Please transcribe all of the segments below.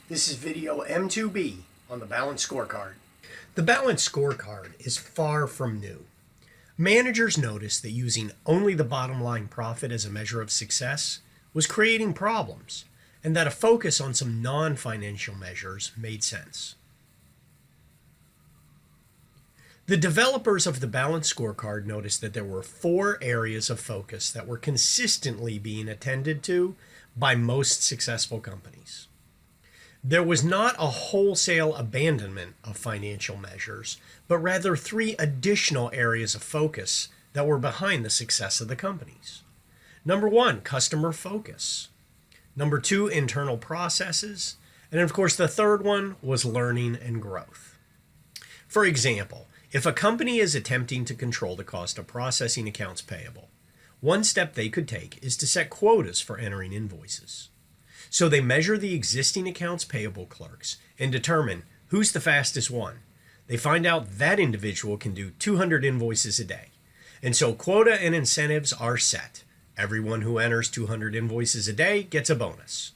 This is video M2B on the Balanced Scorecard. The Balanced Scorecard is far from new. Managers noticed that using only the bottom line profit as a measure of success was creating problems, and that a focus on some non-financial measures made sense. The developers of the Balanced Scorecard noticed that there were 4 areas of focus that were consistently being attended to by most successful companies. There was not a wholesale abandonment of financial measures, but rather 3 additional areas of focus that were behind the success of the companies. Number 1, customer focus. Number 2, internal processes. And of course, the third one was learning and growth. For example, if a company is attempting to control the cost of processing accounts payable, one step they could take is to set quotas for entering invoices. So they measure the existing accounts payable clerks and determine who's the fastest one. They find out that individual can do 200 invoices a day. And so quota and incentives are set. Everyone who enters 200 invoices a day gets a bonus.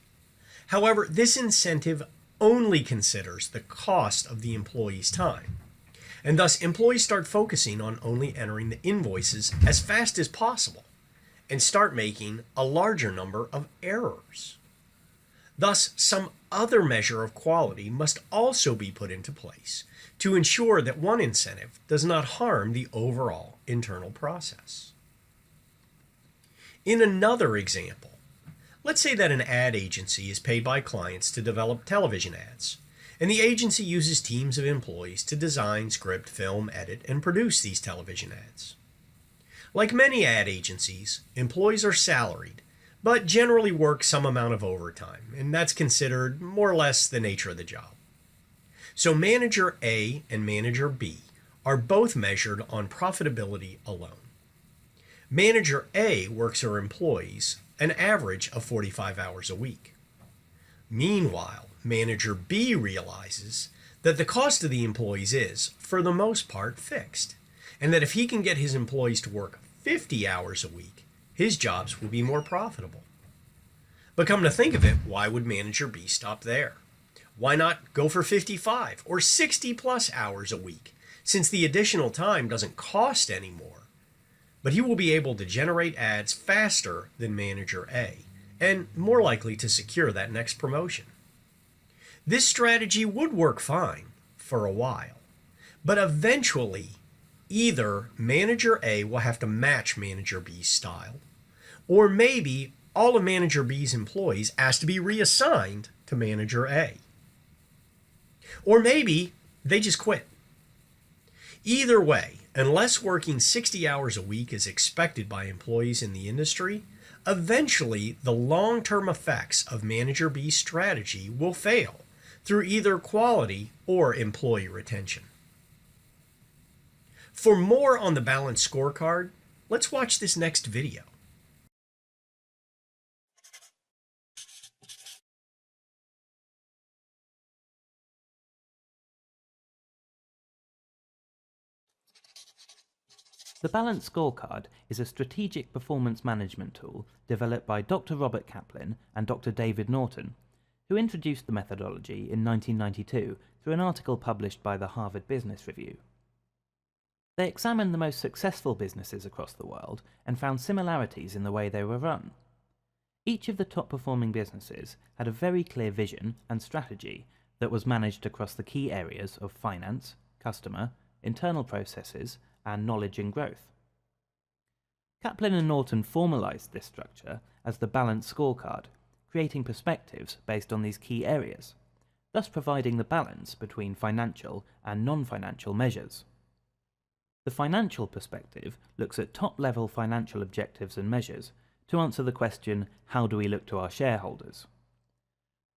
However, this incentive only considers the cost of the employee's time. And thus, employees start focusing on only entering the invoices as fast as possible and start making a larger number of errors. Thus, some other measure of quality must also be put into place to ensure that one incentive does not harm the overall internal process. In another example, let's say that an ad agency is paid by clients to develop television ads, and the agency uses teams of employees to design, script, film, edit, and produce these television ads. Like many ad agencies, employees are salaried, but generally work some amount of overtime, and that's considered more or less the nature of the job. So Manager A and Manager B are both measured on profitability alone. Manager A works her employees an average of 45 hours a week. Meanwhile, Manager B realizes that the cost of the employees is, for the most part, fixed, and that if he can get his employees to work 50 hours a week, his jobs will be more profitable. But come to think of it, why would Manager B stop there? Why not go for 55 or 60 plus hours a week, since the additional time doesn't cost any more, but he will be able to generate ads faster than Manager A, and more likely to secure that next promotion. This strategy would work fine for a while, but eventually either Manager A will have to match Manager B's style, or maybe all of Manager B's employees ask to be reassigned to Manager A. Or maybe they just quit. Either way, unless working 60 hours a week is expected by employees in the industry, eventually the long-term effects of Manager B's strategy will fail through either quality or employee retention. For more on the Balanced Scorecard, let's watch this next video. The Balanced Scorecard is a strategic performance management tool developed by Dr. Robert Kaplan and Dr. David Norton, who introduced the methodology in 1992 through an article published by the Harvard Business Review. They examined the most successful businesses across the world and found similarities in the way they were run. Each of the top-performing businesses had a very clear vision and strategy that was managed across the key areas of finance, customer, internal processes, and knowledge and growth. Kaplan and Norton formalized this structure as the Balanced Scorecard, creating perspectives based on these key areas, thus providing the balance between financial and non-financial measures. The financial perspective looks at top-level financial objectives and measures to answer the question, how do we look to our shareholders?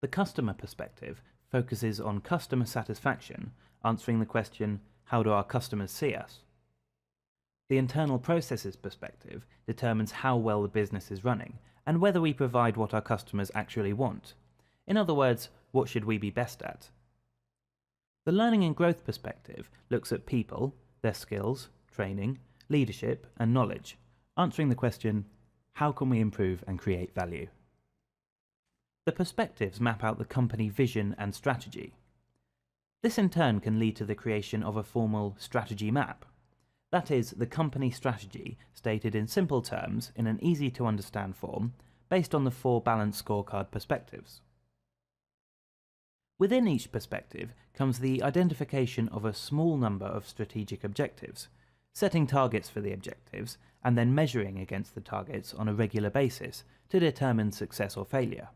The customer perspective focuses on customer satisfaction, answering the question, how do our customers see us? The internal processes perspective determines how well the business is running and whether we provide what our customers actually want. In other words, what should we be best at? The learning and growth perspective looks at people, their skills, training, leadership, and knowledge, answering the question, how can we improve and create value? The perspectives map out the company vision and strategy. This in turn can lead to the creation of a formal strategy map. That is, the company strategy stated in simple terms in an easy to understand form based on the 4 Balanced Scorecard perspectives. Within each perspective comes the identification of a small number of strategic objectives, setting targets for the objectives, and then measuring against the targets on a regular basis to determine success or failure.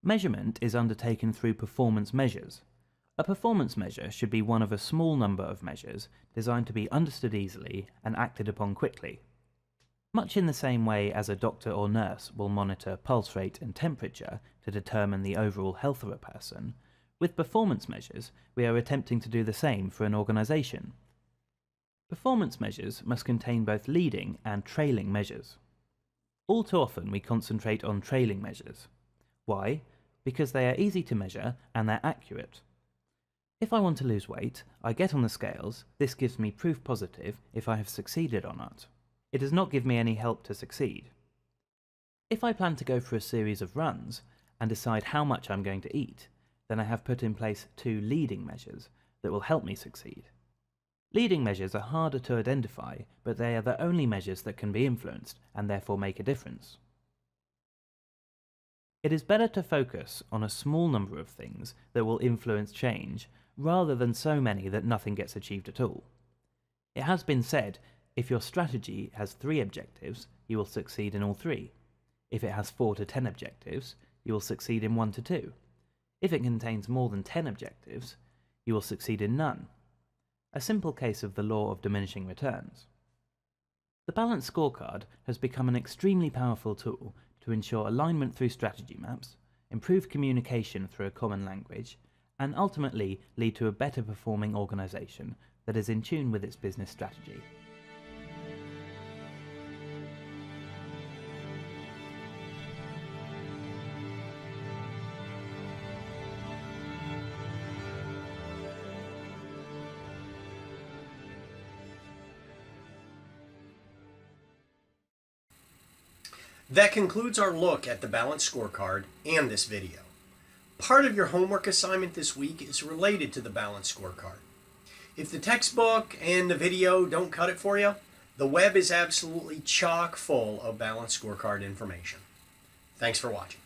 Measurement is undertaken through performance measures. A performance measure should be one of a small number of measures designed to be understood easily and acted upon quickly. Much in the same way as a doctor or nurse will monitor pulse rate and temperature to determine the overall health of a person, with performance measures we are attempting to do the same for an organisation. Performance measures must contain both leading and trailing measures. All too often we concentrate on trailing measures. Why? Because they are easy to measure and they're accurate. If I want to lose weight, I get on the scales. This gives me proof positive if I have succeeded or not. It does not give me any help to succeed. If I plan to go for a series of runs and decide how much I'm going to eat, then I have put in place 2 leading measures that will help me succeed. Leading measures are harder to identify, but they are the only measures that can be influenced and therefore make a difference. It is better to focus on a small number of things that will influence change rather than so many that nothing gets achieved at all. It has been said, if your strategy has 3 objectives, you will succeed in all 3. If it has 4 to 10 objectives, you will succeed in 1 to 2. If it contains more than 10 objectives, you will succeed in none. A simple case of the law of diminishing returns. The Balanced Scorecard has become an extremely powerful tool to ensure alignment through strategy maps, improve communication through a common language, and ultimately lead to a better performing organisation that is in tune with its business strategy. That concludes our look at the Balanced Scorecard and this video. Part of your homework assignment this week is related to the Balanced Scorecard. If the textbook and the video don't cut it for you, the web is absolutely chock full of Balanced Scorecard information. Thanks for watching.